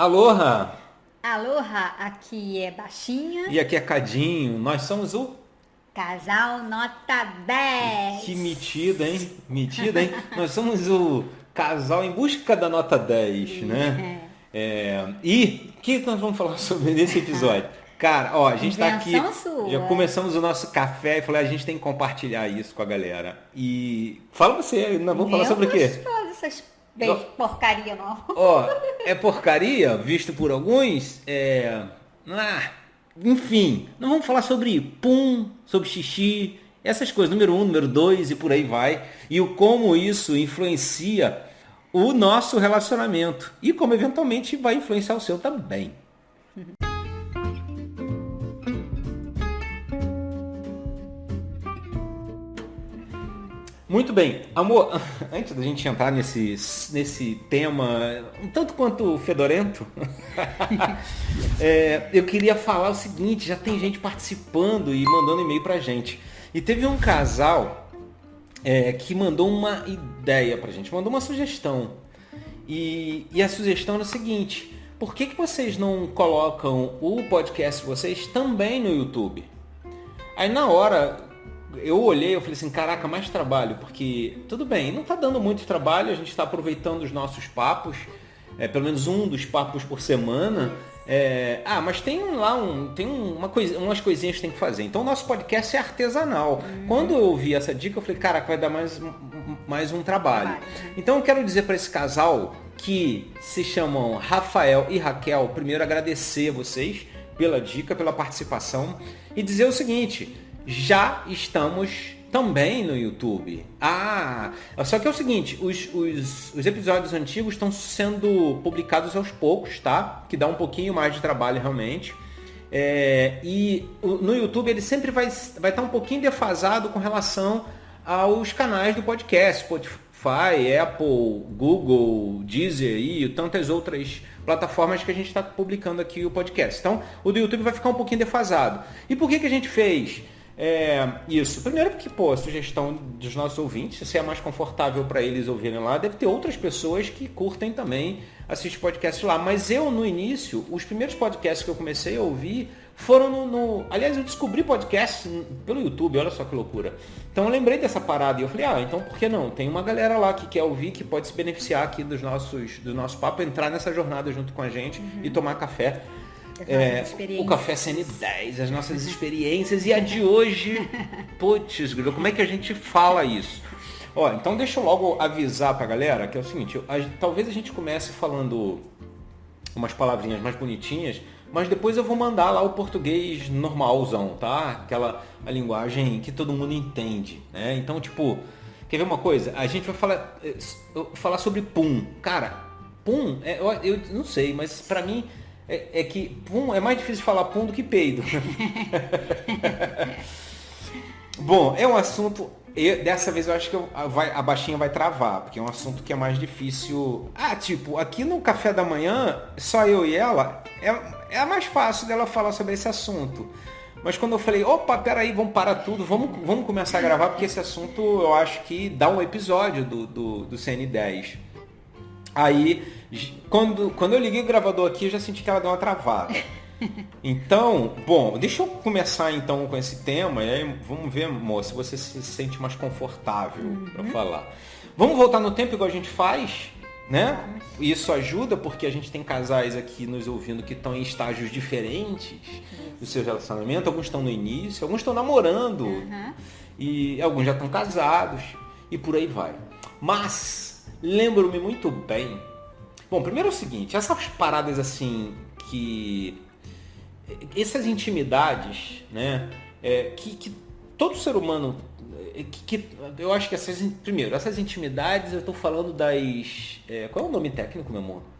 Aloha! Aloha, aqui é Baixinha. E aqui é Cadinho. Nós somos o... Casal Nota 10. Que metida, hein? Metida, hein? Nós somos o casal em busca da nota 10, né? E o que nós vamos falar sobre nesse episódio? Cara, ó, a gente tá aqui, já começamos o nosso café e falei, a gente tem que compartilhar isso com a galera. E fala você, nós vamos falar sobre o quê? Não vou falar dessas porcaria, não.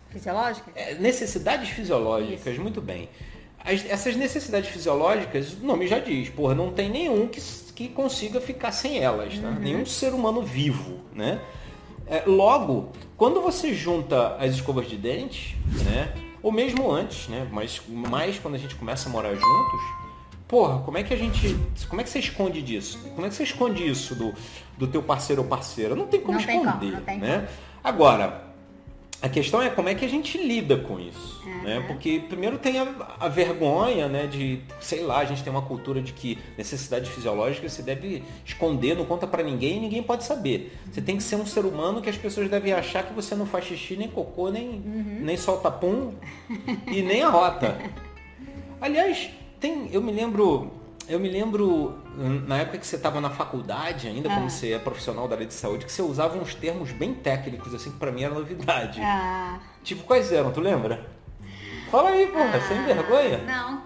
Fisiológica? Necessidades fisiológicas, isso. Muito bem. Essas necessidades fisiológicas, o nome já diz, não tem nenhum que consiga ficar sem elas, tá? Nenhum ser humano vivo, né? Logo, quando você junta as escovas de dente, né, ou mesmo antes, né, mas mais quando a gente começa a morar juntos, como é que você esconde disso? Como é que você esconde isso do teu parceiro ou parceira? Não tem como esconder, né? Agora, A questão é como é que a gente lida com isso, né? Porque primeiro tem a vergonha, né, de, sei lá, a gente tem uma cultura de que necessidade fisiológica você deve esconder, não conta pra ninguém e ninguém pode saber. Você tem que ser um ser humano que as pessoas devem achar que você não faz xixi, nem cocô, nem solta pum e nem arrota. Aliás, eu me lembro na época que você estava na faculdade ainda, como você é profissional da área de saúde, que você usava uns termos bem técnicos, assim, que pra mim era novidade. Tipo, quais eram? Tu lembra? Fala aí, porra, sem vergonha. Não.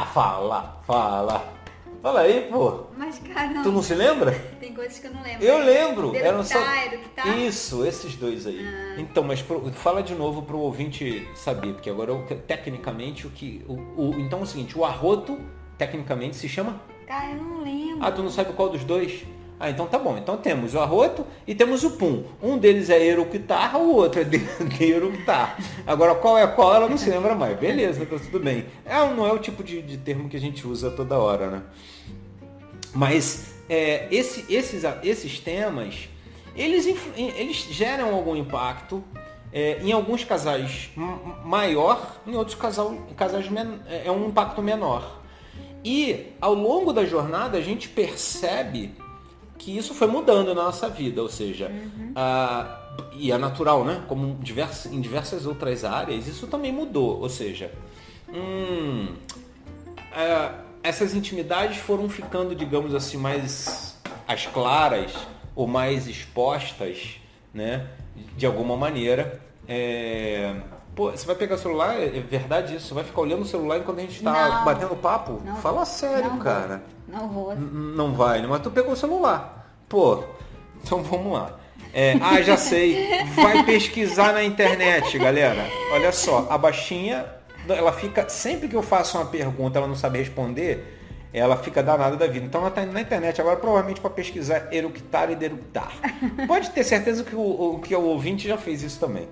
Fala. Fala aí, pô. Mas, cara, Tu não se lembra? tem coisas que eu não lembro. Eu lembro. Eram só... Isso, esses dois aí. Então, mas fala de novo pro ouvinte saber, porque agora, tecnicamente, então é o seguinte, o arroto, tecnicamente, se chama? Cara, eu não lembro. Tu não sabe qual dos dois? Então tá bom. Então temos o arroto e temos o pum. Um deles é eructar, o outro é deeructar. Agora qual é qual, ela não se lembra mais. Beleza, tá tudo bem. Não é o tipo de termo que a gente usa toda hora, né? Mas esses temas, eles geram algum impacto. Em alguns casais maior, em outros casais é um impacto menor. E ao longo da jornada a gente percebe que isso foi mudando na nossa vida, ou seja, e é natural, né? Como em diversas outras áreas, isso também mudou, ou seja, essas intimidades foram ficando, digamos assim, mais às claras ou mais expostas, né? De alguma maneira. Você vai pegar o celular, é verdade isso? Você vai ficar olhando o celular enquanto a gente está batendo papo? Não, fala sério, cara. Não vou. Não vai, mas tu pegou o celular. Então vamos lá. Já sei. Vai pesquisar na internet, galera. Olha só, a baixinha, ela fica, sempre que eu faço uma pergunta, ela não sabe responder, ela fica danada da vida. Então ela está na internet agora, provavelmente para pesquisar eructar e deructar. Pode ter certeza que o ouvinte já fez isso também.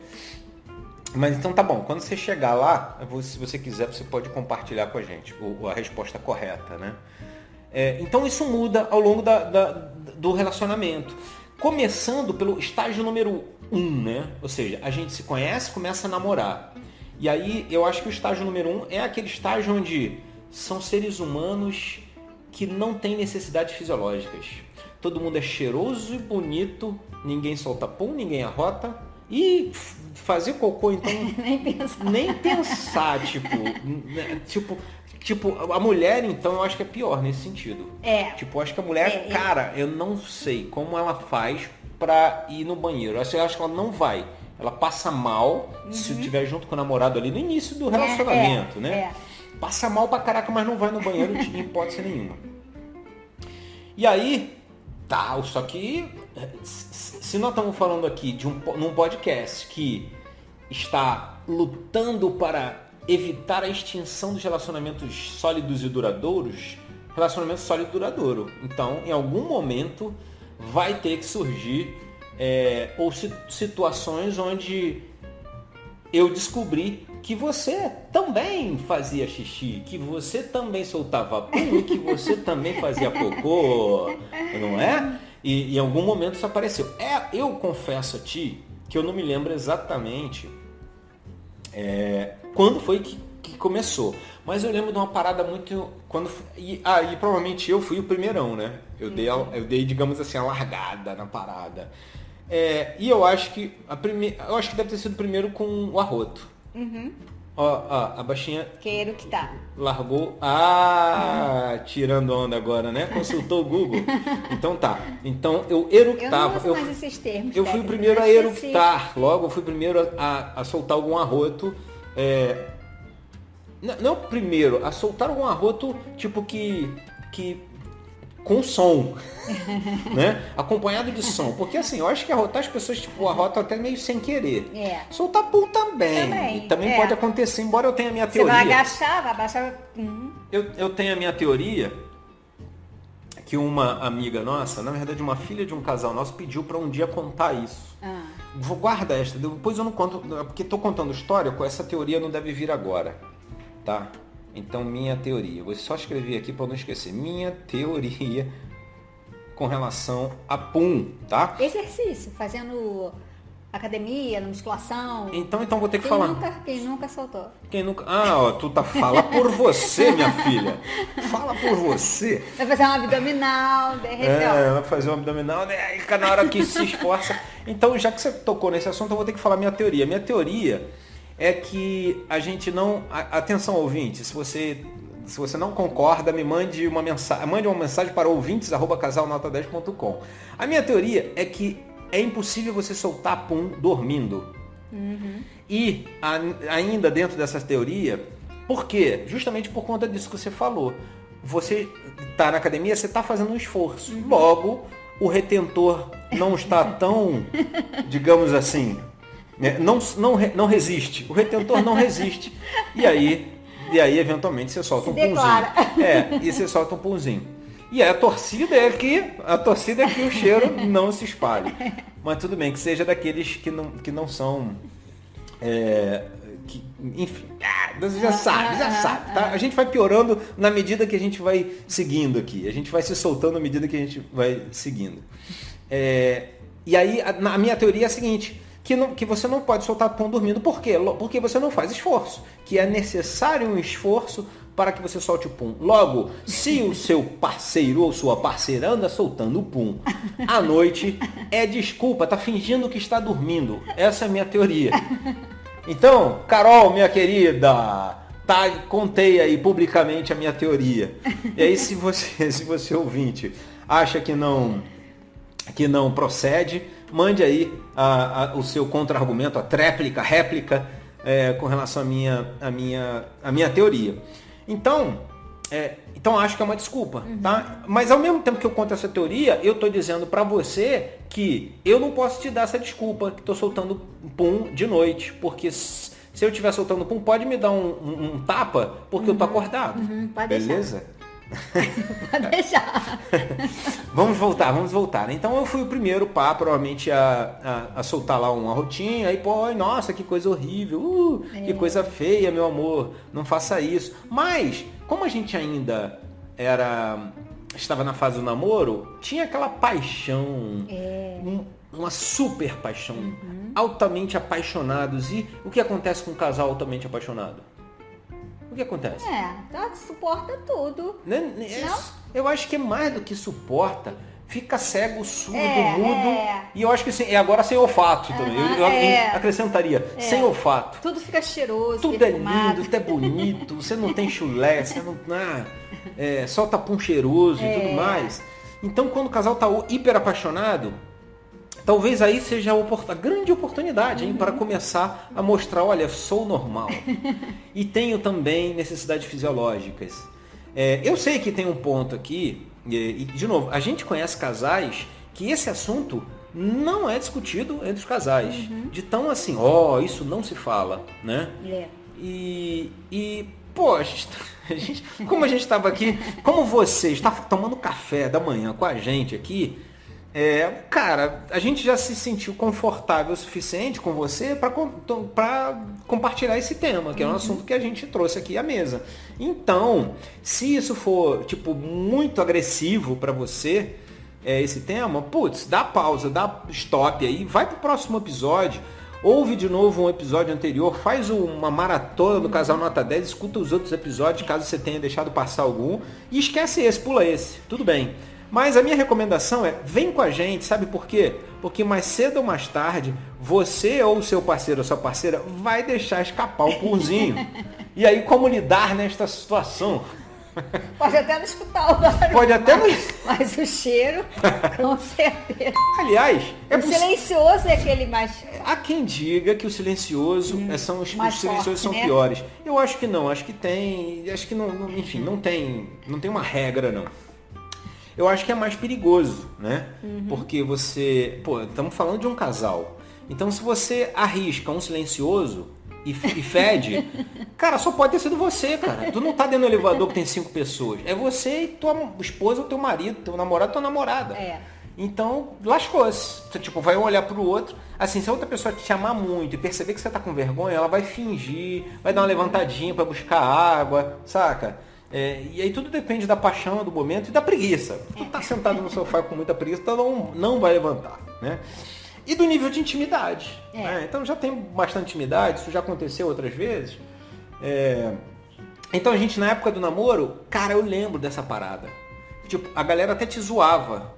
Mas então tá bom, quando você chegar lá, se você quiser, você pode compartilhar com a gente a resposta correta, né? Então isso muda ao longo do relacionamento. Começando pelo estágio número 1, né? Ou seja, a gente se conhece, começa a namorar. E aí eu acho que o estágio número 1 é aquele estágio onde são seres humanos que não têm necessidades fisiológicas. Todo mundo é cheiroso e bonito, ninguém solta pum, ninguém arrota. E fazer cocô, então... Nem pensar, tipo, a mulher, então, eu acho que é pior nesse sentido. Tipo, eu acho que a mulher, cara, eu não sei como ela faz pra ir no banheiro. Eu acho que ela não vai. Ela passa mal se estiver junto com o namorado ali no início do relacionamento, né? Passa mal pra caraca, mas não vai no banheiro em hipótese nenhuma. E aí, só que... Se nós estamos falando aqui num podcast que está lutando para evitar a extinção dos relacionamentos sólidos e duradouros, relacionamento sólido e duradouro. Então, em algum momento, vai ter que surgir situações onde eu descobri que você também fazia xixi, que você também soltava pum, que você também fazia cocô, não é? E em algum momento isso apareceu. Eu confesso a ti que eu não me lembro exatamente quando foi que começou. Mas eu lembro de uma parada muito... E provavelmente eu fui o primeirão, né? Eu dei, digamos assim, a largada na parada. E eu acho que deve ter sido primeiro com o arroto. A baixinha... Queiro que tá. Largou. Tirando onda agora, né? Consultou o Google. Então tá. Então eu eructava. Eu não uso mais esses termos. Eu fui o primeiro a eructar. Logo eu fui o primeiro a soltar algum arroto. Não o primeiro, a soltar algum arroto tipo que com som, né? Acompanhado de som. Porque assim, eu acho que arrotar as pessoas, tipo, arrotam até meio sem querer. Soltar pum também. Também pode acontecer, embora eu tenha a minha teoria. Você vai agachar, vai abaixar. Eu tenho a minha teoria que uma amiga nossa, na verdade uma filha de um casal nosso, pediu para um dia contar isso. Vou guardar esta, depois eu não conto, porque estou contando história, com essa teoria não deve vir agora, tá? Então, minha teoria. Vou só escrever aqui para não esquecer. Minha teoria com relação a pum, tá? Exercício, fazendo academia, na musculação. Então vou ter que falar. Quem nunca soltou? Quem nunca... ó, fala por você, minha filha. Fala por você. Vai fazer um abdominal, de repente. Vai fazer um abdominal, aí na hora que se esforça. Então, já que você tocou nesse assunto, eu vou ter que falar minha teoria. Minha teoria é que a gente não... Atenção, ouvinte, se você não concorda, mande uma mensagem para ouvintes@casalnota10.com. A minha teoria é que é impossível você soltar pum dormindo. Uhum. E ainda dentro dessa teoria, por quê? Justamente por conta disso que você falou. Você está na academia, você está fazendo um esforço. Logo, o retentor não está tão, digamos assim, né? não resiste. O retentor não resiste. E aí eventualmente, você solta um punzinho. E você solta um punzinho. E a torcida é que o cheiro não se espalhe. Mas tudo bem, que seja daqueles que não são... enfim, você já sabe, tá? A gente vai piorando na medida que a gente vai seguindo aqui. A gente vai se soltando na medida que a gente vai seguindo. E aí, a minha teoria é a seguinte... Que você não pode soltar pum dormindo. Por quê? Porque você não faz esforço. Que é necessário um esforço para que você solte o pum. Logo, se o seu parceiro ou sua parceira anda soltando o pum à noite, é desculpa, tá fingindo que está dormindo. Essa é a minha teoria. Então, Carol, minha querida, contei aí publicamente a minha teoria. E aí, se você ouvinte acha que não procede, mande aí o seu contra-argumento, a réplica com relação à minha teoria. Então acho que é uma desculpa, tá? Mas ao mesmo tempo que eu conto essa teoria, eu estou dizendo para você que eu não posso te dar essa desculpa que estou soltando pum de noite, porque se eu estiver soltando pum, pode me dar um tapa, porque eu tô acordado. Pode beleza? Deixar. Pode deixar. Vamos voltar. Então eu fui o primeiro pá, provavelmente, a soltar lá uma rotinha. Aí, nossa, que coisa horrível. Que coisa feia, meu amor. Não faça isso. Mas, como a gente ainda estava na fase do namoro, tinha aquela paixão. Uma super paixão. Altamente apaixonados. E o que acontece com um casal altamente apaixonado? O que acontece? Suporta tudo. Não? Eu acho que é mais do que suporta. Fica cego, surdo, mudo. E eu acho que agora sem olfato também. Eu acrescentaria, sem olfato. Tudo fica cheiroso. Tudo perfumado. É lindo, tudo é bonito. Você não tem chulé, você não... solta pum cheiroso e tudo mais. Então, quando o casal tá hiper apaixonado, talvez aí seja a grande oportunidade para começar a mostrar, olha, sou normal. E tenho também necessidades fisiológicas. Eu sei que tem um ponto aqui, e de novo, a gente conhece casais que esse assunto não é discutido entre os casais. De tão assim, isso não se fala, né? Como a gente estava aqui, como você está tomando café da manhã com a gente aqui, cara, a gente já se sentiu confortável o suficiente com você para compartilhar esse tema, que é um assunto que a gente trouxe aqui à mesa. Então, se isso for muito agressivo para você, esse tema, dá pausa, dá stop aí, vai pro próximo episódio, ouve de novo um episódio anterior, faz uma maratona do Casal Nota 10, escuta os outros episódios, caso você tenha deixado passar algum, e esquece esse, pula esse, tudo bem. Mas a minha recomendação vem com a gente, sabe por quê? Porque mais cedo ou mais tarde, você ou o seu parceiro ou sua parceira vai deixar escapar o punzinho. E aí, como lidar nesta situação? Pode até não escutar o barulho. Pode até não... Mas o cheiro, com certeza. Aliás... O silencioso é aquele mais... Há quem diga que o silencioso os silenciosos forte, são piores. Eu acho que não, acho que tem... Acho que não, enfim, não tem uma regra, não. Eu acho que é mais perigoso, né? Porque você... estamos falando de um casal. Então, se você arrisca um silencioso e fede, cara, só pode ter sido você, cara. Tu não tá dentro do elevador que tem 5 pessoas. É você e tua esposa, ou teu marido, teu namorado, tua namorada. Então, lascou-se. Você, vai um olhar pro outro. Assim, se a outra pessoa te amar muito e perceber que você tá com vergonha, ela vai fingir, vai dar uma levantadinha para buscar água, saca? E aí tudo depende da paixão, do momento e da preguiça. Tu tá sentado no sofá com muita preguiça, então não vai levantar, né? E do nível de intimidade. É. Né? Então já tem bastante intimidade, isso já aconteceu outras vezes. Então a gente, na época do namoro, cara, eu lembro dessa parada. Tipo, a galera até te zoava,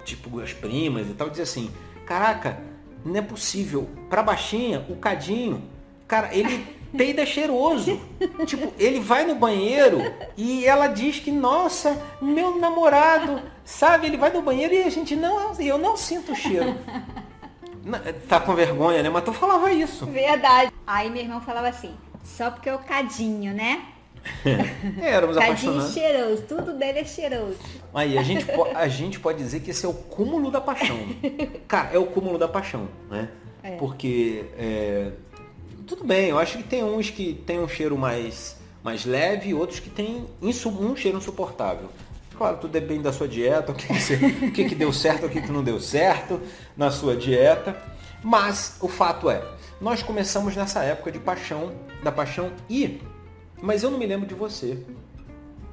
tipo, as primas e tal, dizia assim, caraca, não é possível, pra baixinha, o cadinho, cara, ele peida cheiroso. Tipo, ele vai no banheiro e ela diz que, nossa, meu namorado, sabe, ele vai no banheiro e a gente, não, eu não sinto o cheiro. Tá com vergonha, né? Mas tu falava isso. Verdade. Aí meu irmão falava assim, só porque é o cadinho, né? Éramos Cadinho apaixonados. cheiroso, tudo dele é cheiroso. Aí a gente pode dizer que esse é o cúmulo da paixão. Cara, é o cúmulo da paixão, né? Porque tudo bem, eu acho que tem uns que tem um cheiro mais leve e outros que tem um cheiro insuportável. Claro, tudo depende da sua dieta, o que deu certo, o que não deu certo na sua dieta. Mas o fato é, nós começamos nessa época da paixão mas eu não me lembro de você.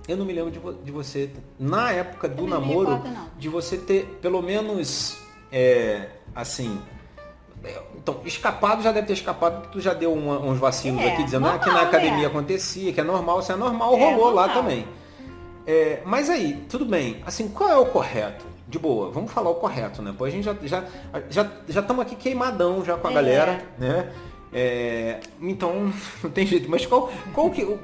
Eu não me lembro de você, na época do namoro, de você ter pelo menos, assim... Então, escapado já deve ter escapado, porque tu já deu uns vacilos aqui, dizendo que na academia acontecia, que é normal, se é normal, rolou lá também. Mas aí, tudo bem, assim, qual é o correto? De boa, vamos falar o correto, né? Pô, a gente já estamos aqui queimadão já com a galera, né? Então, não tem jeito. Mas qual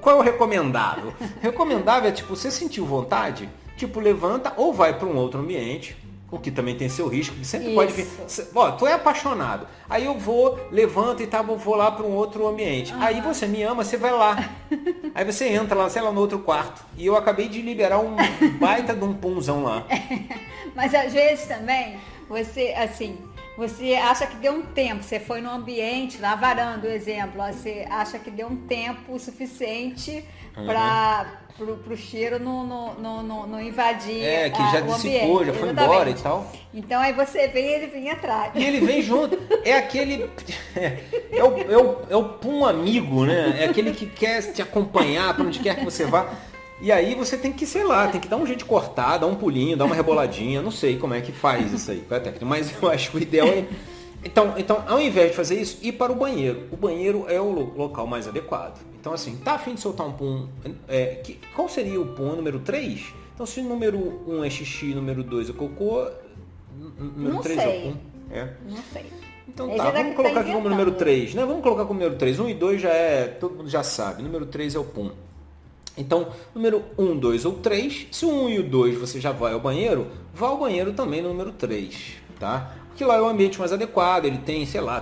é o recomendável? Recomendável é, tipo, você sentiu vontade, tipo, levanta ou vai para um outro ambiente, o que também tem seu risco, que sempre pode vir. Ó, tu é apaixonado, aí eu levanto e vou lá para um outro ambiente. Aí você me ama, você vai lá. Aí você entra lá, sei lá, no outro quarto. E eu acabei de liberar um baita de um punzão lá. Mas às vezes também, você acha que deu um tempo, você foi no ambiente, na varanda, o exemplo, você acha que deu um tempo suficiente para pro cheiro não invadir que já dissipou, já foi embora e tal. Então aí você vem e ele vem atrás. E ele vem junto. É aquele... É o pum amigo, né? É aquele que quer te acompanhar para onde quer que você vá. E aí você tem que, sei lá, tem que dar um jeito de cortar, dar um pulinho, dar uma reboladinha, não sei como é que faz isso aí, qual é a técnica, mas eu acho que o ideal é... Então, ao invés de fazer isso, ir para o banheiro. O banheiro é o local mais adequado. Então, assim, tá a fim de soltar um pum, qual seria o pum? Número 3? Então, se o número 1 é xixi, número 2 é cocô, número 3 é o pum? Não sei. Então tá, vamos colocar aqui como número 3, né? Vamos colocar como número 3. 1 e 2 todo mundo já sabe. Número 3 é o pum. Então, número 1, 2 ou 3, se o 1 e o 2 você já vai ao banheiro, vá ao banheiro também no número 3, tá? Porque lá é o ambiente mais adequado, ele tem, sei lá,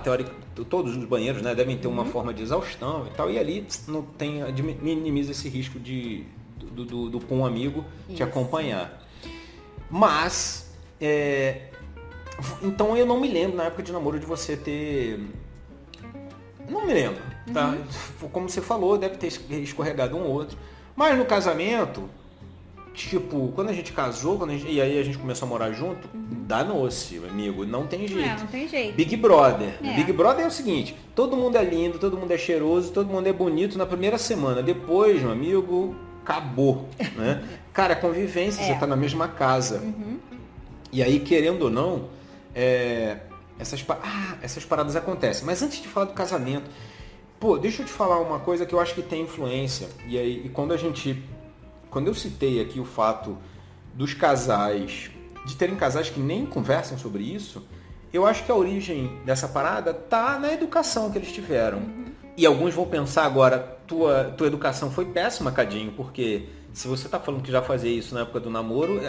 todos os banheiros, né, devem ter uma forma de exaustão e tal, e ali não tem, minimiza esse risco do pum amigo te acompanhar. Mas, então eu não me lembro na época de namoro de você ter... Não me lembro, tá? Como você falou, deve ter escorregado um ou outro. Mas no casamento, tipo, quando a gente casou, e aí a gente começou a morar junto, danou-se, amigo, não tem jeito. Não tem jeito. Big Brother. Big Brother é o seguinte, todo mundo é lindo, todo mundo é cheiroso, todo mundo é bonito na primeira semana. Depois, meu amigo, acabou, né? Cara, convivência, você tá na mesma casa. E aí, querendo ou não, essas paradas acontecem. Mas antes de falar do casamento, pô, deixa eu te falar uma coisa que eu acho que tem influência. E aí, quando eu citei aqui o fato dos casais, de terem casais que nem conversam sobre isso, eu acho que a origem dessa parada tá na educação que eles tiveram. E alguns vão pensar agora, tua educação foi péssima, Cadinho, porque se você tá falando que já fazia isso na época do namoro,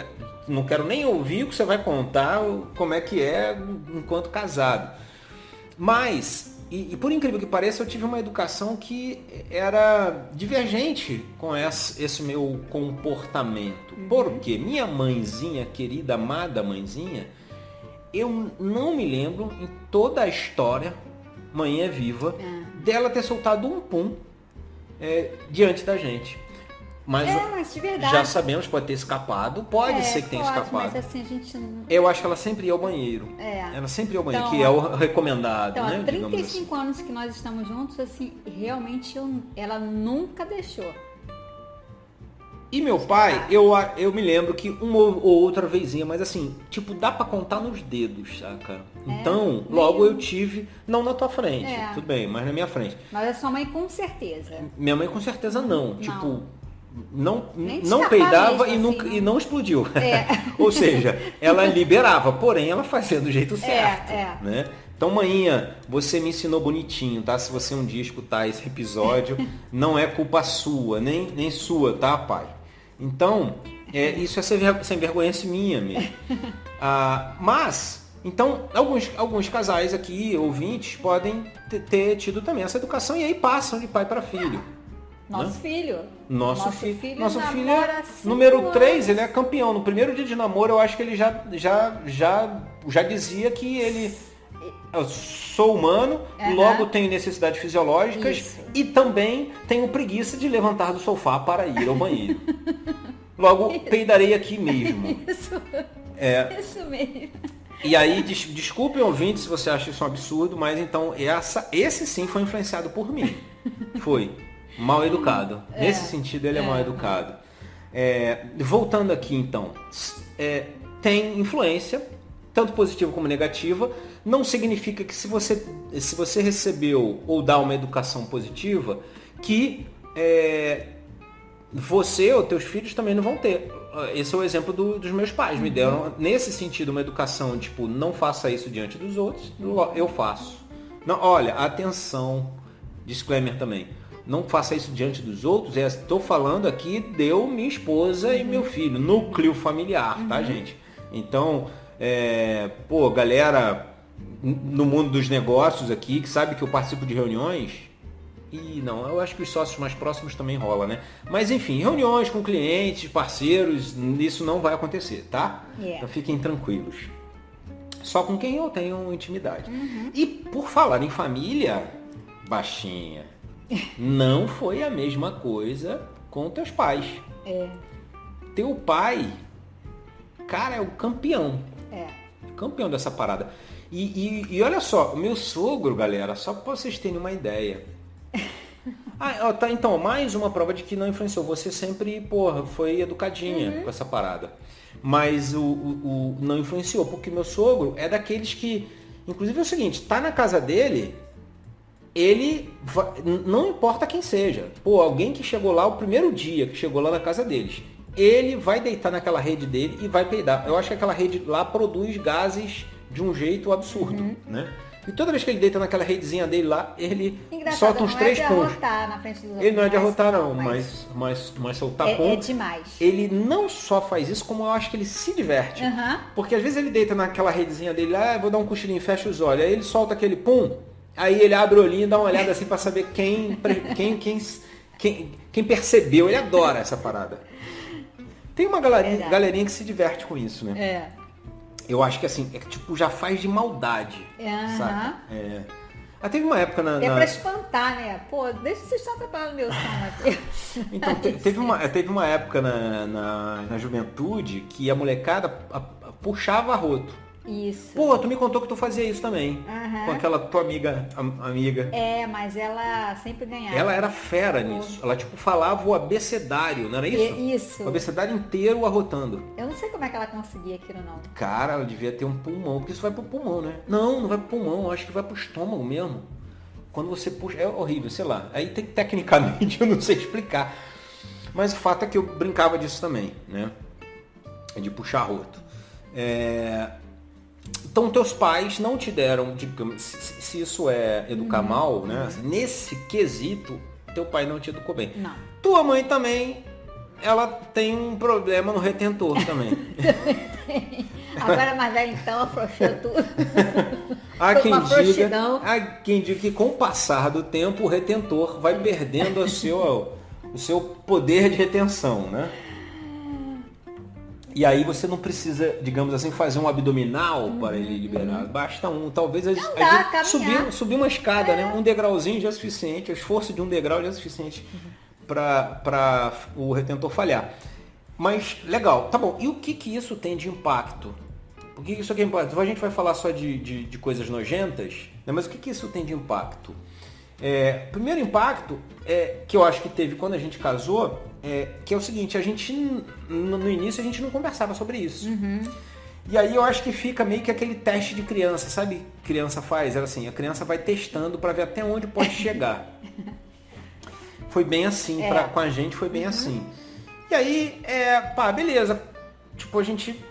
não quero nem ouvir o que você vai contar, como é que é enquanto casado. Mas... E por incrível que pareça, eu tive uma educação que era divergente com esse meu comportamento. Porque minha mãezinha, querida, amada mãezinha, eu não me lembro em toda a história, mãe é viva, dela ter soltado um pum diante da gente. Mas de verdade. Já sabemos, pode ter escapado, pode ser que tenha escapado. Mas assim, a gente não... Eu acho que ela sempre ia ao banheiro. Ela sempre ia ao banheiro, que é o recomendado, então, né? Há 35 anos que nós estamos juntos, assim, realmente ela nunca deixou. E meu pai, eu me lembro que uma ou outra vezinha, mas assim, tipo, dá pra contar nos dedos, saca? Então, logo eu tive, não na tua frente, tudo bem, mas na minha frente. Mas a sua mãe com certeza. Minha mãe com certeza não. Tipo, não escapar peidava mesmo, e, nunca, assim, e não explodiu. Ou seja, ela liberava, porém ela fazia do jeito certo. Né? Então, maninha, você me ensinou bonitinho, tá? Se você um dia escutar esse episódio, não é culpa sua, nem sua, tá, pai? Então, isso é sem vergonha minha mesmo. Mas, então, alguns casais aqui, ouvintes, podem ter tido também essa educação e aí passam de pai para filho. Nosso filho. Nosso filho namora é número 3, ele é campeão. No primeiro dia de namoro, eu acho que ele já dizia que ele... Eu sou humano, logo tenho necessidades fisiológicas e também tenho preguiça de levantar do sofá para ir ao banheiro. Logo, peidarei aqui mesmo. Isso mesmo. E aí, desculpem, ouvinte, se você acha isso um absurdo, mas então esse sim foi influenciado por mim. Foi mal educado. Nesse sentido, ele é mal educado. Voltando aqui, então. Tem influência, tanto positiva como negativa. Não significa que se você recebeu ou dá uma educação positiva, que você ou teus filhos também não vão ter. Esse é o exemplo dos meus pais. Me deram, nesse sentido, uma educação, tipo, não faça isso diante dos outros, eu faço. Não, olha, atenção, disclaimer também. Não faça isso diante dos outros, estou falando aqui de minha esposa e meu filho, núcleo familiar, tá, gente? Então, galera no mundo dos negócios aqui, que sabe que eu participo de reuniões, eu acho que os sócios mais próximos também rola, né? Mas enfim, reuniões com clientes, parceiros, isso não vai acontecer, tá? Então fiquem tranquilos. Só com quem eu tenho intimidade. E por falar em família, baixinha, não foi a mesma coisa com teus pais. Teu pai, cara, é o campeão. Campeão dessa parada. E olha só, o meu sogro, galera, só para vocês terem uma ideia. Então, mais uma prova de que não influenciou. Você sempre, foi educadinha com essa parada. Mas o não influenciou, porque meu sogro é daqueles que, inclusive é o seguinte, tá na casa dele, ele não importa quem seja. Alguém que chegou lá o primeiro dia, que chegou lá na casa deles, ele vai deitar naquela rede dele e vai peidar. Eu acho que aquela rede lá produz gases de um jeito absurdo, né? E toda vez que ele deita naquela redezinha dele lá, ele solta uns 3 pontos. Ele não é de arrotar não, mas soltar pontos. É demais. Ele não só faz isso, como eu acho que ele se diverte. Porque às vezes ele deita naquela redezinha dele lá, vou dar um cochilinho, fecha os olhos. Aí ele solta aquele pum, aí ele abre o olhinho e dá uma olhada assim pra saber quem percebeu. Ele adora essa parada. Tem uma galerinha que se diverte com isso, né? Eu acho que assim, tipo, já faz de maldade, saca? Teve uma época pra espantar, né? Deixa vocês estar atrapalhando meu som aqui. Então, teve uma época na juventude que a molecada puxava arroto. Isso. Tu me contou que tu fazia isso também. Com aquela tua amiga. Mas ela sempre ganhava. Ela era fera nisso. Ela, tipo, falava o abecedário, não era isso? Isso. O abecedário inteiro arrotando. Eu não sei como é que ela conseguia aquilo, não. Cara, ela devia ter um pulmão, porque isso vai pro pulmão, né? Não vai pro pulmão, eu acho que vai pro estômago mesmo. Quando você puxa, é horrível, sei lá. Aí tecnicamente eu não sei explicar. Mas o fato é que eu brincava disso também, né? De puxar arroto. Então, teus pais não te deram, digamos, se isso é educar mal, né? Nesse quesito, teu pai não te educou bem. Não. Tua mãe também, ela tem um problema no retentor também. Agora mais velho, então, afrouxou tudo. Há quem diga que com o passar do tempo, o retentor vai perdendo o seu poder de retenção, né? E aí você não precisa, digamos assim, fazer um abdominal para ele liberar. Basta talvez subir uma escada, né? Um degrauzinho já é suficiente, o esforço de um degrau já é suficiente para o retentor falhar. Mas, legal, tá bom. E o que isso tem de impacto? O que isso aqui é impacto? A gente vai falar só de coisas nojentas, né? Mas o que isso tem de impacto? Primeiro impacto que eu acho que teve quando a gente casou, que é o seguinte, a gente, no início, a gente não conversava sobre isso. E aí eu acho que fica meio que aquele teste de criança, sabe? Criança faz, era assim, a criança vai testando para ver até onde pode chegar. Foi bem assim, com a gente foi bem assim. E aí, beleza. Tipo, a gente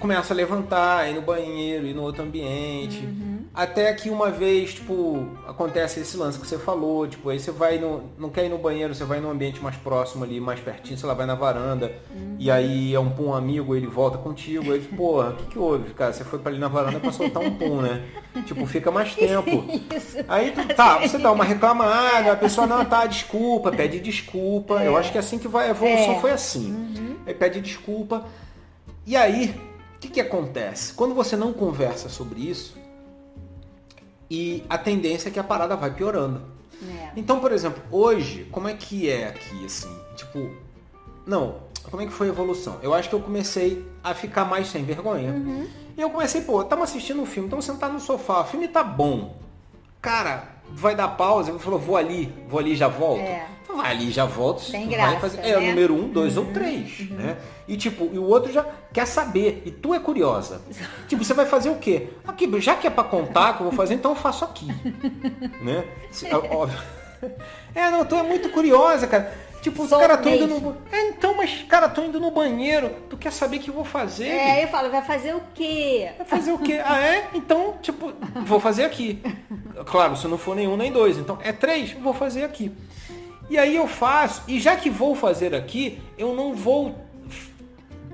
começa a levantar, ir no banheiro, ir no outro ambiente. Até que uma vez, tipo, acontece esse lance que você falou, tipo, aí você vai não quer ir no banheiro, você vai num ambiente mais próximo ali, mais pertinho, sei lá, vai na varanda, e aí é um pum amigo, ele volta contigo, aí, porra, o que houve, cara? Você foi pra ali na varanda pra soltar um pum, né? Tipo, fica mais tempo. Isso. Aí você dá uma reclamada, a pessoa não, desculpa, pede desculpa. Eu acho que é assim que vai, a evolução foi assim. Aí pede desculpa. E aí, o que acontece? Quando você não conversa sobre isso, e a tendência é que a parada vai piorando. Então, por exemplo, hoje, como é que é aqui, assim? Tipo, como é que foi a evolução? Eu acho que eu comecei a ficar mais sem vergonha. E eu comecei, estamos assistindo um filme, estamos sentados no sofá, o filme tá bom. Cara, vai dar pausa, ele falou, vou ali e já volto. Então vai ali e já volto. Tem graça, vai fazer, né? o número 1, 2 ou 3, né? E tipo, e o outro já quer saber, e tu é curiosa. Tipo, você vai fazer o quê? Aqui, já que é pra contar que eu vou fazer, então eu faço aqui. Né? Óbvio. Tu é muito curiosa, cara. Tipo, os caras estão indo no... tô indo no banheiro, tu quer saber o que eu vou fazer? Eu falo, vai fazer o quê? Vai fazer o quê? Então, tipo, vou fazer aqui. Claro, se não for nenhum nem dois. Então, 3, vou fazer aqui. E aí eu faço, e já que vou fazer aqui, eu não vou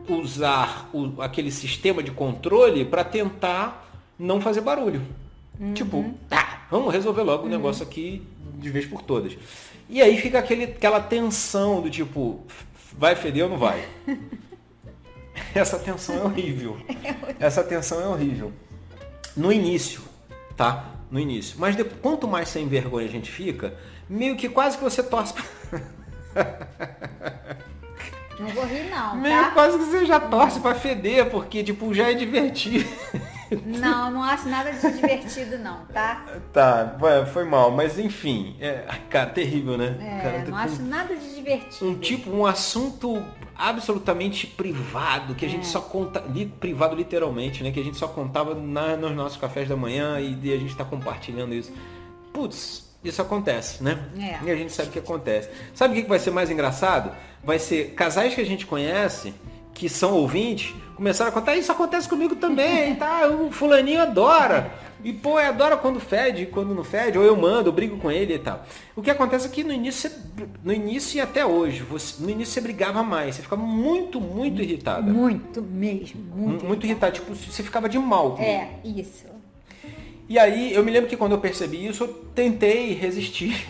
usar aquele sistema de controle para tentar não fazer barulho. Tipo, vamos resolver logo o negócio aqui de vez por todas. E aí fica aquela tensão do tipo, vai feder ou não vai? Essa tensão é horrível. Essa tensão é horrível. No início, tá? No início. Mas quanto mais sem vergonha a gente fica, meio que quase que você torce Não vou rir não, meio quase que você já torce pra feder, porque tipo, já é divertido. Não acho nada de divertido não, tá? Tá, foi mal, mas enfim, cara, terrível, né? Cara, não acho nada de divertido. Um assunto absolutamente privado, que a gente só conta, privado literalmente, né? Que a gente só contava nos nossos cafés da manhã e a gente tá compartilhando isso. Putz, isso acontece, né? E a gente sabe o que acontece. Sabe o que vai ser mais engraçado? Vai ser casais que a gente conhece, que são ouvintes, começaram a contar, isso acontece comigo também, tá? O fulaninho adora. E, adora quando fede, quando não fede, ou eu mando, eu brigo com ele e tal. O que acontece é que no início e até hoje, no início você brigava mais, você ficava muito, muito irritada. Muito mesmo. Muito irritada, tipo, você ficava de mal comigo. Isso. E aí, eu me lembro que quando eu percebi isso, eu tentei resistir.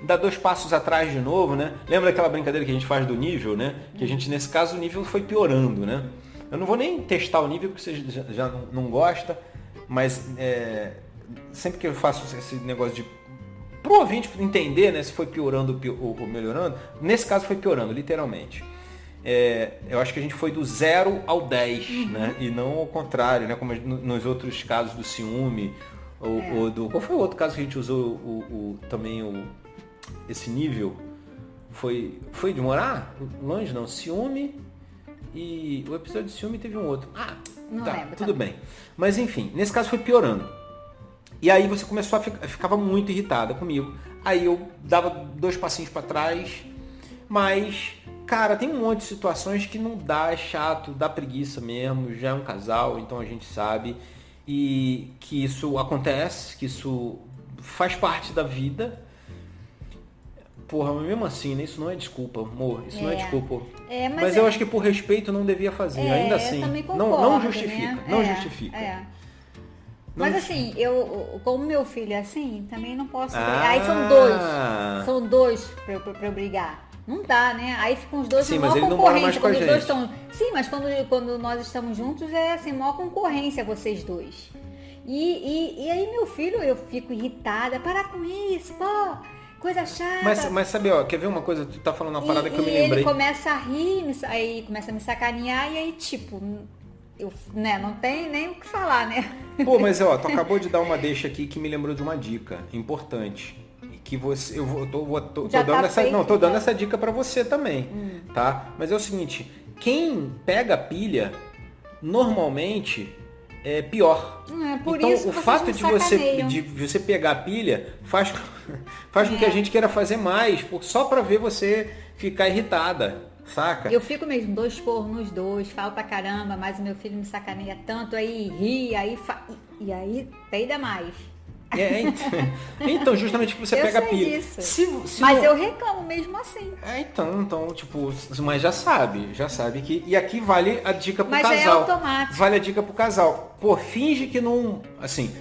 Dar 2 passos atrás de novo, né? Lembra aquela brincadeira que a gente faz do nível, né? Que a gente, nesse caso, o nível foi piorando, né? Eu não vou nem testar o nível porque você já não gosta, mas sempre que eu faço esse negócio de pro ouvinte entender, né, se foi piorando ou melhorando, nesse caso foi piorando, literalmente. Eu acho que a gente foi do 0 ao 10, né? E não ao contrário, né? Como nos outros casos do ciúme, ou do... Qual foi o outro caso que a gente usou esse nível? Foi de morar longe, não? Ciúme e... O episódio de ciúme teve um outro. Não lembro, tudo bem. Mas enfim, nesse caso foi piorando. E aí você começou ficava muito irritada comigo. Aí eu dava 2 passinhos para trás, mas... Cara, tem um monte de situações que não dá, é chato, dá preguiça mesmo, já é um casal, então a gente sabe e que isso acontece, que isso faz parte da vida. Porra, mas mesmo assim, né? Isso não é desculpa, amor, isso não é desculpa. Mas eu acho que por respeito não devia fazer, ainda assim. Não justifica, né? não justifica. Mas assim, como meu filho é assim, também não posso brigar. Aí são dois pra eu brigar. Não dá, né? Aí ficam os dois com maior concorrência. Quando os dois estão... Sim, mas quando nós estamos juntos é assim, maior concorrência vocês dois. E aí meu filho, eu fico irritada, para com isso, pô, coisa chata. Mas sabe, quer ver uma coisa? Tu tá falando uma parada que eu me lembrei. Ele começa a rir, aí começa a me sacanear, e aí tipo, né, não tem nem o que falar, né? Pô, mas ó, tu acabou de dar uma deixa aqui que me lembrou de uma dica importante. Que você, tô dando essa, não, tô dando essa dica pra você também, tá? Mas é o seguinte, quem pega pilha, normalmente é pior. Por então, isso o fato de você pegar a pilha faz com que a gente queira fazer mais, só pra ver você ficar irritada, saca? Eu fico mesmo, 2 porros nos 2, falo pra caramba, mas o meu filho me sacaneia tanto, aí ri, e aí peida mais. Então, justamente que você pega a pilha. Mas eu reclamo mesmo assim. Então, tipo, mas já sabe que. E aqui vale a dica pro casal. Mas é automático. Vale a dica pro casal. Pô, finge que não. Assim,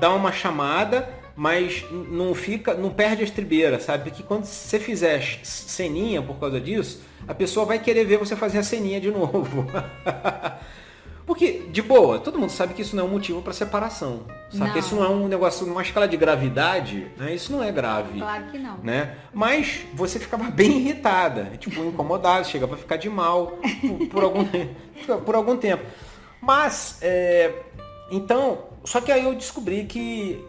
dá uma chamada, mas não perde a estribeira, sabe? Porque quando você fizer ceninha por causa disso, a pessoa vai querer ver você fazer a ceninha de novo. Porque, de boa, todo mundo sabe que isso não é um motivo para separação. Sabe? Isso não é um negócio, numa escala de gravidade, né? Isso não é grave. Claro que não. Né? Mas você ficava bem irritada, tipo, incomodada, chegava a ficar de mal por algum tempo. Mas, então, só que aí eu descobri que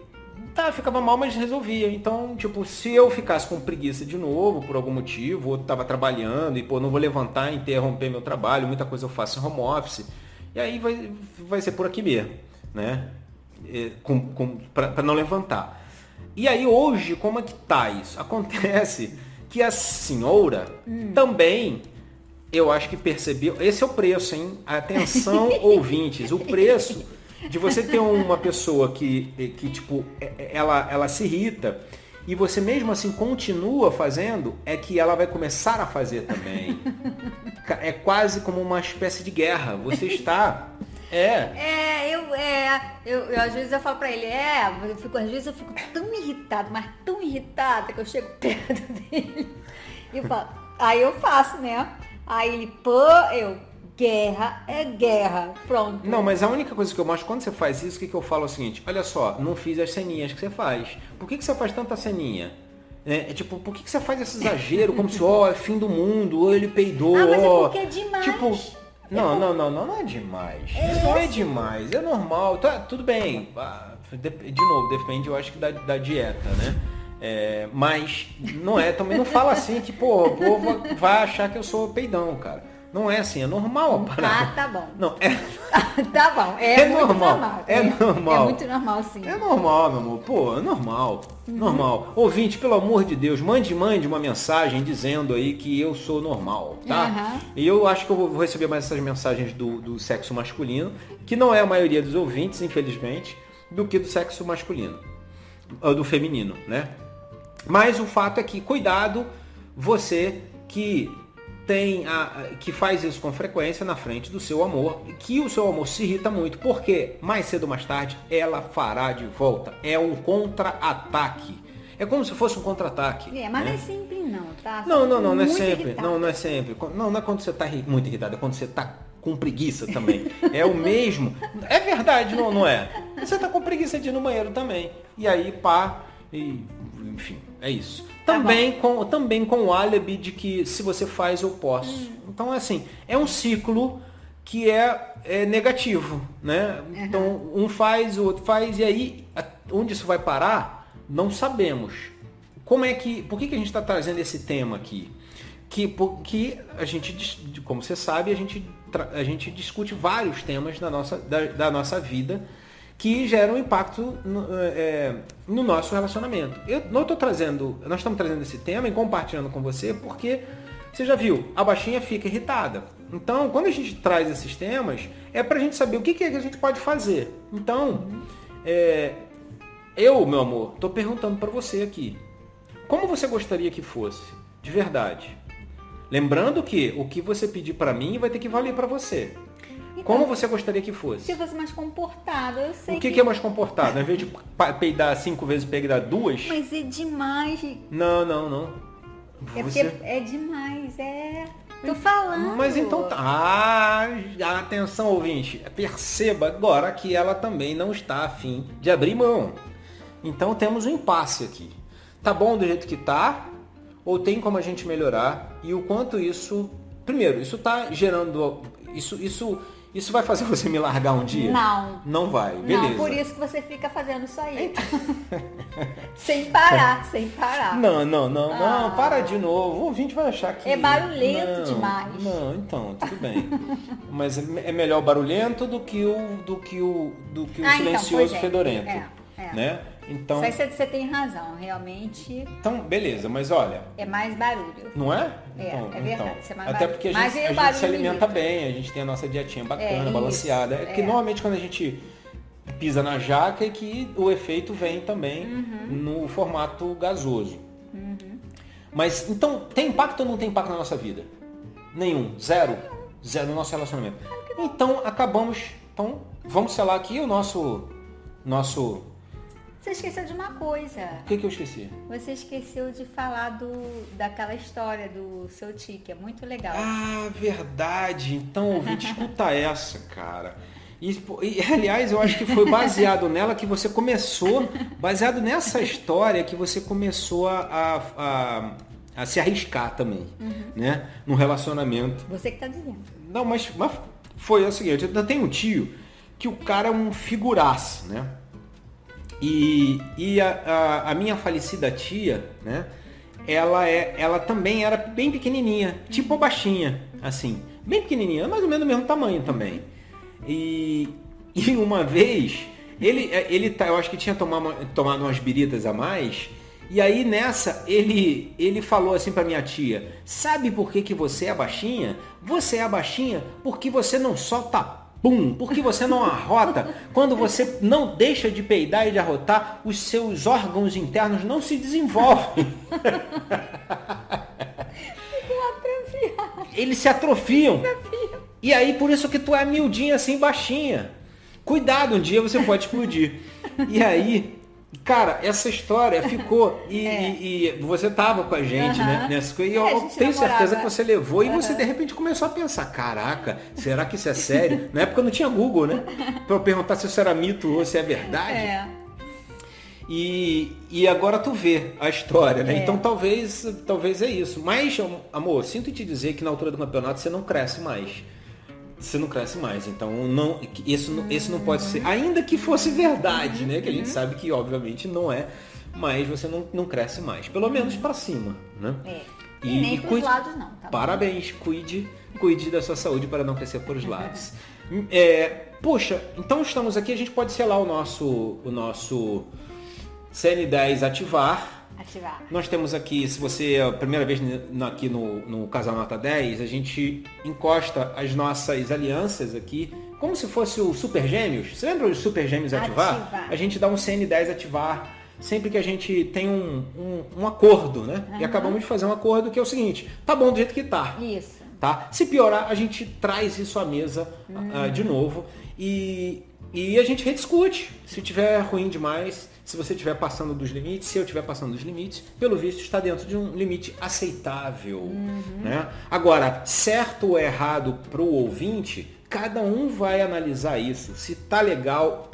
ficava mal, mas resolvia. Então, tipo, se eu ficasse com preguiça de novo, por algum motivo, ou tava trabalhando e, não vou levantar e interromper meu trabalho, muita coisa eu faço em home office. E aí vai ser por aqui mesmo, né? Para não levantar. E aí hoje, como é que tá isso? Acontece que a senhora também, eu acho que percebeu, esse é o preço, hein? Atenção, ouvintes, o preço de você ter uma pessoa que tipo, ela se irrita e você mesmo assim continua fazendo, é que ela vai começar a fazer também. É quase como uma espécie de guerra. Você está... Eu às vezes eu falo pra ele, às vezes eu fico tão irritada, mas tão irritada que eu chego perto dele e eu falo, aí eu faço, né? Aí ele, guerra é guerra, pronto. Não, mas a única coisa que eu mostro, quando você faz isso, o que eu falo é o seguinte, olha só, não fiz as ceninhas que você faz. Por que você faz tanta ceninha? Tipo, por que você faz esse exagero, como se, é fim do mundo, ou ele peidou, mas é porque é demais. Tipo, não é demais. Não é demais, é normal, tá, tudo bem. De novo, depende, eu acho que da dieta, né? Mas não é, também não fala assim que, o povo vai achar que eu sou peidão, cara. Não é assim, é normal a parada. Tá bom. Não, tá bom, é normal. É normal. É muito normal, sim. É normal, meu amor. É normal. Normal. Ouvinte, pelo amor de Deus, mande uma mensagem dizendo aí que eu sou normal, tá? E eu acho que eu vou receber mais essas mensagens do sexo masculino, que não é a maioria dos ouvintes, infelizmente, do que do sexo masculino. Ou do feminino, né? Mas o fato é que, cuidado, você que que faz isso com frequência na frente do seu amor, que o seu amor se irrita muito, porque mais cedo ou mais tarde ela fará de volta. É um contra-ataque. É como se fosse um contra-ataque. Mas não é sempre não, tá? Não é sempre. Irritado. Não é sempre. Não é quando você está muito irritado, é quando você está com preguiça também. É o mesmo. É verdade, não é? Você está com preguiça de ir no banheiro também. E aí, enfim, é isso. Também com o álibi de que se você faz, eu posso. Então, assim, é um ciclo que é negativo, né? Então, um faz, o outro faz, e aí, onde isso vai parar, não sabemos. Por que a gente está trazendo esse tema aqui? Porque a gente, como você sabe, a gente discute vários temas da nossa vida que geram impacto no nosso relacionamento. Nós estamos trazendo esse tema e compartilhando com você porque você já viu, a baixinha fica irritada. Então, quando a gente traz esses temas, é pra gente saber o que é que a gente pode fazer. Então, meu amor, tô perguntando pra você aqui, como você gostaria que fosse, de verdade? Lembrando que o que você pedir pra mim vai ter que valer pra você. Então, como você gostaria que fosse? Se fosse mais comportado, eu sei. O que é mais comportado? Ao invés de peidar 5 vezes, peidar 2? Mas é demais. Não. Porque é demais, Tô falando. Mas então atenção, ouvinte. Perceba agora que ela também não está afim de abrir mão. Então temos um impasse aqui. Tá bom do jeito que tá? Ou tem como a gente melhorar? E o quanto isso... Primeiro, isso tá gerando... Isso Isso vai fazer você me largar um dia? Não. Não vai, beleza. Não, por isso que você fica fazendo isso aí. Sem parar. Não, para de novo. O ouvinte vai achar que... É barulhento demais. Não, então, tudo bem. Mas é melhor barulhento do que o silencioso fedorento. Né? Então, isso aí você tem razão, realmente. Então, beleza, mas olha... É mais barulho. Não é? Então, é verdade. Isso é mais até barulho. porque a gente se alimenta bem, a gente tem a nossa dietinha bacana, balanceada. É que normalmente quando a gente pisa na jaca é que o efeito vem também no formato gasoso. Mas, então, tem impacto ou não tem impacto na nossa vida? Nenhum. Zero. Zero no nosso relacionamento. Então, acabamos... Então, vamos selar aqui o nosso... Você esqueceu de uma coisa. O que eu esqueci? Você esqueceu de falar daquela história do seu tio, que é muito legal. Ah, verdade. Então, ouvinte, escuta essa, cara. E, aliás, eu acho que foi baseado nela que você começou, baseado nessa história que você começou a se arriscar também, né? No relacionamento. Você que tá dizendo. Não, mas foi o seguinte, eu tenho um tio que o cara é um figuraço, né? E a minha falecida tia, né? Ela também era bem pequenininha, tipo baixinha, assim, bem pequenininha, mais ou menos do mesmo tamanho também. E uma vez eu acho que tinha tomado umas biritas a mais. E aí nessa ele falou assim pra minha tia: sabe por que você é baixinha? Você é baixinha porque você não solta pum, porque você não arrota. Quando você não deixa de peidar e de arrotar, os seus órgãos internos não se desenvolvem. Eles se atrofiam. E aí por isso que tu é miudinha assim, baixinha. Cuidado, um dia você pode explodir. E aí, cara, essa história ficou e você tava com a gente, né, nessa coisa, e eu tenho certeza que você levou e você de repente começou a pensar: caraca, será que isso é sério? Na época não tinha Google, né? Pra eu perguntar se isso era mito ou se é verdade. E agora tu vê a história, né? Então talvez é isso. Mas, amor, sinto te dizer que na altura do campeonato você não cresce mais. Você não cresce mais, então isso não pode ser, ainda que fosse verdade, né? Que a gente sabe que obviamente não é, mas você não cresce mais, pelo menos para cima, né? E nem para os lados não. Tá parabéns, cuide da sua saúde para não crescer por os lados. Poxa, então estamos aqui, a gente pode selar o nosso CN10 ativar. Nós temos aqui, se você é a primeira vez aqui no Casal Nota 10, a gente encosta as nossas alianças aqui, como se fosse o Super Gêmeos. Você lembra os Super Gêmeos ativar? A gente dá um CN10 ativar sempre que a gente tem um acordo, né? E acabamos de fazer um acordo que é o seguinte: tá bom do jeito que tá. Isso. Tá? Se piorar, a gente traz isso à mesa de novo e a gente rediscute. Se tiver ruim demais, se você estiver passando dos limites, se eu estiver passando dos limites, pelo visto está dentro de um limite aceitável. Né? Agora, certo ou errado para o ouvinte, cada um vai analisar isso. Se tá legal,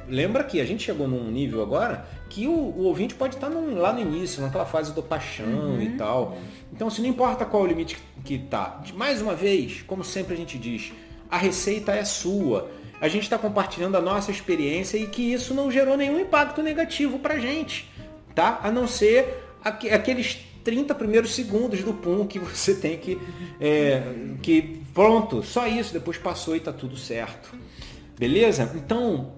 lembra que a gente chegou num nível agora que o ouvinte pode estar lá no início, naquela fase do paixão e tal. Então, se não importa qual o limite que tá. Mais uma vez, como sempre a gente diz, a receita é sua. A gente está compartilhando a nossa experiência e que isso não gerou nenhum impacto negativo pra gente, tá? A não ser aqueles 30 primeiros segundos do pum que você tem que pronto, só isso, depois passou e tá tudo certo. Beleza? Então,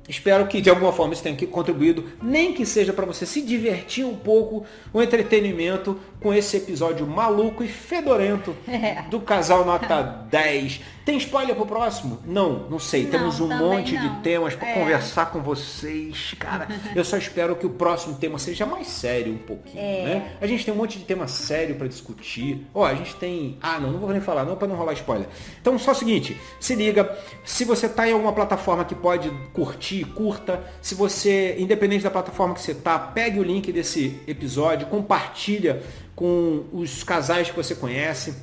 espero que de alguma forma isso tenha contribuído, nem que seja para você se divertir um pouco, o entretenimento com esse episódio maluco e fedorento do Casal Nota 10. Tem spoiler pro próximo? Não sei. Temos um monte de temas para conversar com vocês, cara. Eu só espero que o próximo tema seja mais sério um pouquinho, né? A gente tem um monte de tema sério para discutir. A gente tem... não vou nem falar não para não rolar spoiler. Então, só o seguinte, se liga, se você tá em alguma plataforma que pode curtir, curta. Se você, independente da plataforma que você tá, pegue o link desse episódio, compartilha com os casais que você conhece.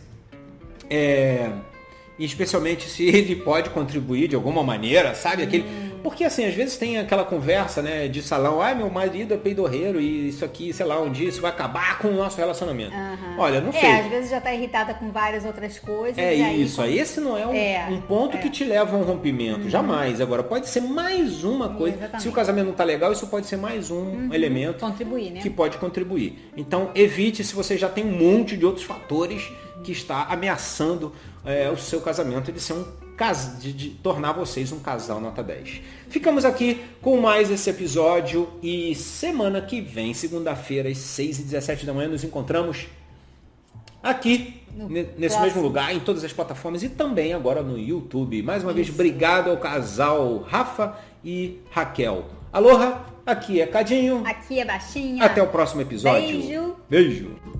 E especialmente se ele pode contribuir de alguma maneira, sabe? Porque assim, às vezes tem aquela conversa, né, de salão, meu marido é peidorreiro e isso aqui, sei lá, um dia isso vai acabar com o nosso relacionamento. Olha, não sei. Às vezes já tá irritada com várias outras coisas. Isso, aí esse não é um ponto que te leva a um rompimento, jamais. Agora, pode ser mais uma coisa. Exatamente. Se o casamento não tá legal, isso pode ser mais um elemento Contribuir, né? que pode contribuir. Então, evite se você já tem um monte de outros fatores que está ameaçando o seu casamento de ser de tornar vocês um casal nota 10. Ficamos aqui com mais esse episódio e semana que vem, segunda-feira, às 6h17 da manhã, nos encontramos aqui, nesse mesmo lugar, em todas as plataformas e também agora no YouTube. Mais uma vez, obrigado ao casal Rafa e Raquel. Aloha, aqui é Cadinho. Aqui é Baixinha. Até o próximo episódio. Beijo. Beijo.